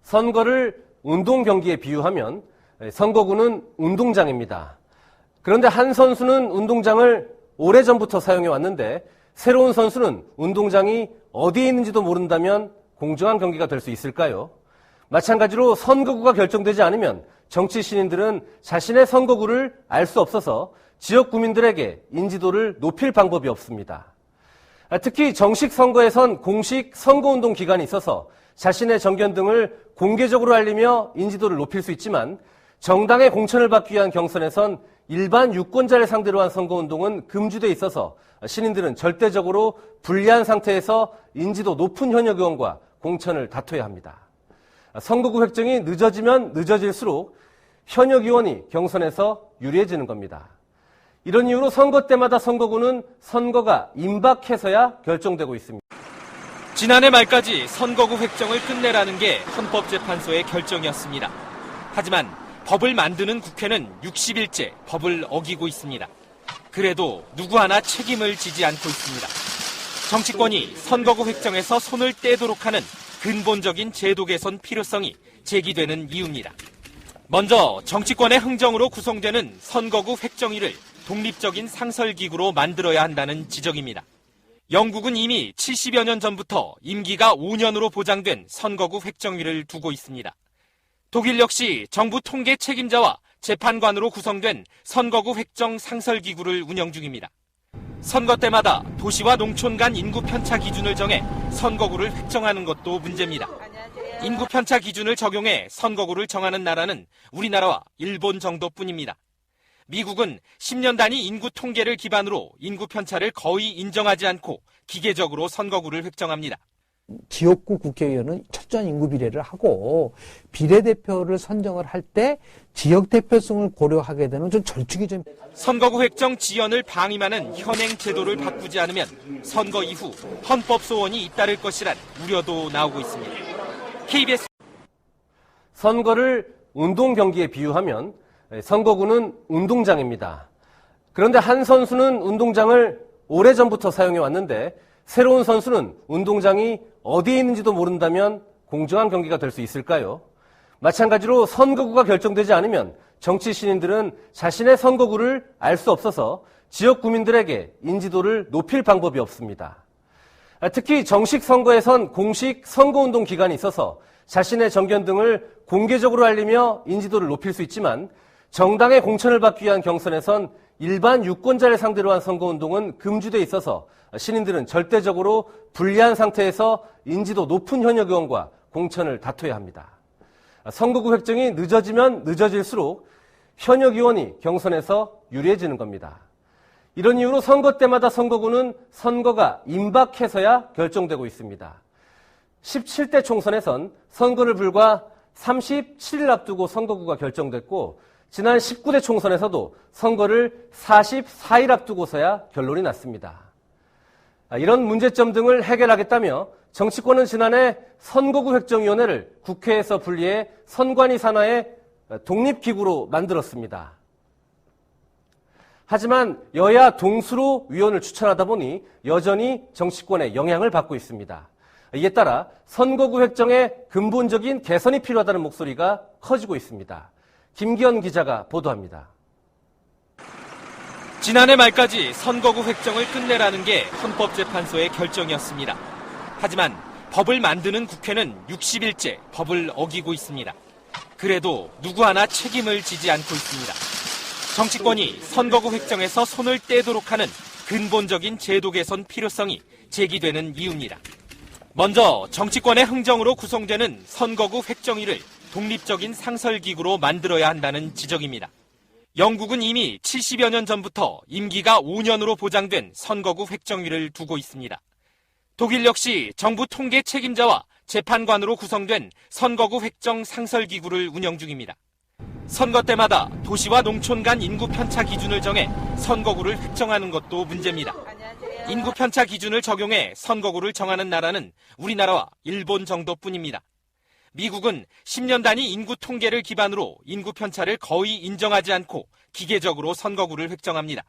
선거를 운동 경기에 비유하면 선거구는 운동장입니다. 그런데 한 선수는 운동장을 오래전부터 사용해 왔는데 새로운 선수는 운동장이 어디에 있는지도 모른다면 공정한 경기가 될 수 있을까요? 마찬가지로 선거구가 결정되지 않으면 정치 신인들은 자신의 선거구를 알 수 없어서 지역 구민들에게 인지도를 높일 방법이 없습니다. 특히 정식 선거에선 공식 선거운동 기간이 있어서 자신의 정견 등을 공개적으로 알리며 인지도를 높일 수 있지만 정당의 공천을 받기 위한 경선에선 일반 유권자를 상대로 한 선거운동은 금지돼 있어서 신인들은 절대적으로 불리한 상태에서 인지도 높은 현역 의원과 공천을 다퉈야 합니다. 선거구 획정이 늦어지면 늦어질수록 현역 의원이 경선에서 유리해지는 겁니다. 이런 이유로 선거 때마다 선거구는 선거가 임박해서야 결정되고 있습니다. 지난해 말까지 선거구 획정을 끝내라는 게 헌법재판소의 결정이었습니다. 하지만 법을 만드는 국회는 60일째 법을 어기고 있습니다. 그래도 누구 하나 책임을 지지 않고 있습니다. 정치권이 선거구 획정에서 손을 떼도록 하는 근본적인 제도 개선 필요성이 제기되는 이유입니다. 먼저 정치권의 흥정으로 구성되는 선거구 획정위를 독립적인 상설기구로 만들어야 한다는 지적입니다. 영국은 이미 70여 년 전부터 임기가 5년으로 보장된 선거구 획정위를 두고 있습니다. 독일 역시 정부 통계 책임자와 재판관으로 구성된 선거구 획정 상설기구를 운영 중입니다. 선거 때마다 도시와 농촌 간 인구 편차 기준을 정해 선거구를 획정하는 것도 문제입니다. 인구 편차 기준을 적용해 선거구를 정하는 나라는 우리나라와 일본 정도뿐입니다. 미국은 10년 단위 인구 통계를 기반으로 인구 편차를 거의 인정하지 않고 기계적으로 선거구를 획정합니다. 지역구 국회의원은 철저한 인구 비례를 하고 비례대표를 선정을 할 때 지역 대표성을 고려하게 되는 좀 절충이 좀. 선거구 획정 지연을 방임하는 현행 제도를 바꾸지 않으면 선거 이후 헌법 소원이 잇따를 것이란 우려도 나오고 있습니다. KBS 선거를 운동 경기에 비유하면 선거구는 운동장입니다. 그런데 한 선수는 운동장을 오래전부터 사용해 왔는데 새로운 선수는 운동장이 어디에 있는지도 모른다면 공정한 경기가 될 수 있을까요? 마찬가지로 선거구가 결정되지 않으면 정치 신인들은 자신의 선거구를 알 수 없어서 지역 구민들에게 인지도를 높일 방법이 없습니다. 특히 정식 선거에선 공식 선거운동 기간이 있어서 자신의 정견 등을 공개적으로 알리며 인지도를 높일 수 있지만 정당의 공천을 받기 위한 경선에선 일반 유권자를 상대로 한 선거운동은 금지돼 있어서 신인들은 절대적으로 불리한 상태에서 인지도 높은 현역 의원과 공천을 다퉈야 합니다. 선거구 획정이 늦어지면 늦어질수록 현역 의원이 경선에서 유리해지는 겁니다. 이런 이유로 선거 때마다 선거구는 선거가 임박해서야 결정되고 있습니다. 17대 총선에선 선거를 불과 37일 앞두고 선거구가 결정됐고 지난 19대 총선에서도 선거를 44일 앞두고서야 결론이 났습니다. 이런 문제점 등을 해결하겠다며 정치권은 지난해 선거구 획정위원회를 국회에서 분리해 선관위 산하의 독립기구로 만들었습니다. 하지만 여야 동수로 위원을 추천하다 보니 여전히 정치권의 영향을 받고 있습니다. 이에 따라 선거구 획정의 근본적인 개선이 필요하다는 목소리가 커지고 있습니다. 김기현 기자가 보도합니다. 지난해 말까지 선거구 획정을 끝내라는 게 헌법재판소의 결정이었습니다. 하지만 법을 만드는 국회는 60일째 법을 어기고 있습니다. 그래도 누구 하나 책임을 지지 않고 있습니다. 정치권이 선거구 획정에서 손을 떼도록 하는 근본적인 제도 개선 필요성이 제기되는 이유입니다. 먼저 정치권의 흥정으로 구성되는 선거구 획정위를 독립적인 상설기구로 만들어야 한다는 지적입니다. 영국은 이미 70여 년 전부터 임기가 5년으로 보장된 선거구 획정위를 두고 있습니다. 독일 역시 정부 통계 책임자와 재판관으로 구성된 선거구 획정 상설기구를 운영 중입니다. 선거 때마다 도시와 농촌 간 인구 편차 기준을 정해 선거구를 획정하는 것도 문제입니다. 인구 편차 기준을 적용해 선거구를 정하는 나라는 우리나라와 일본 정도뿐입니다. 미국은 10년 단위 인구 통계를 기반으로 인구 편차를 거의 인정하지 않고 기계적으로 선거구를 획정합니다.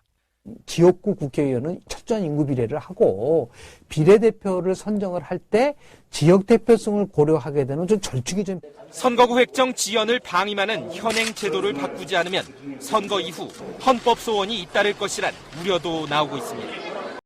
지역구 국회의원은 철저한 인구 비례를 하고 비례대표를 선정을 할 때 지역 대표성을 고려하게 되는 좀 절충이 좀 선거구 획정 지연을 방임하는 현행 제도를 바꾸지 않으면 선거 이후 헌법 소원이 잇따를 것이란 우려도 나오고 있습니다.